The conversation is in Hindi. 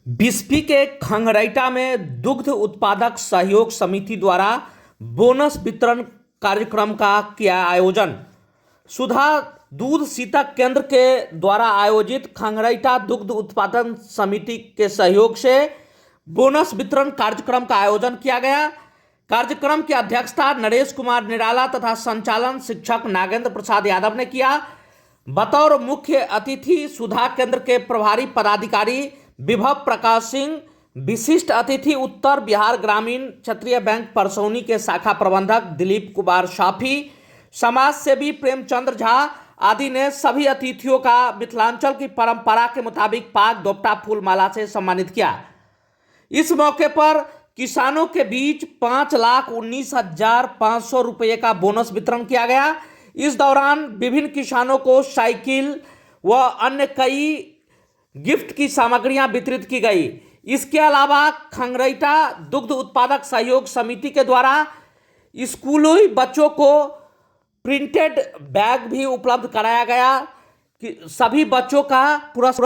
बिस्फी के खंगरैटा में दुग्ध उत्पादक सहयोग समिति द्वारा बोनस वितरण कार्यक्रम का किया आयोजन। सुधा दूध शीतक केंद्र के द्वारा आयोजित खंगरैटा दुग्ध उत्पादन समिति के सहयोग से बोनस वितरण कार्यक्रम का आयोजन किया गया। कार्यक्रम की अध्यक्षता नरेश कुमार निराला तथा संचालन शिक्षक नागेंद्र प्रसाद यादव ने किया। बतौर मुख्य अतिथि सुधा केंद्र के प्रभारी पदाधिकारी विभव प्रकाश सिंह, विशिष्ट अतिथि उत्तर बिहार ग्रामीण क्षेत्रीय बैंक परसौनी के शाखा प्रबंधक दिलीप कुमार शाफी, समाज सेवी प्रेमचंद्र झा आदि ने सभी अतिथियों का मिथिलांचल की परंपरा के मुताबिक पाग दोपटा फूल माला से सम्मानित किया। इस मौके पर किसानों के बीच 5,19,500 रुपये का बोनस वितरण किया गया। इस दौरान विभिन्न किसानों को साइकिल व अन्य कई गिफ्ट की सामग्रियां वितरित की गई। इसके अलावा खंगरैटा दुग्ध उत्पादक सहयोग समिति के द्वारा स्कूली बच्चों को प्रिंटेड बैग भी उपलब्ध कराया गया कि सभी बच्चों का पुरस्कार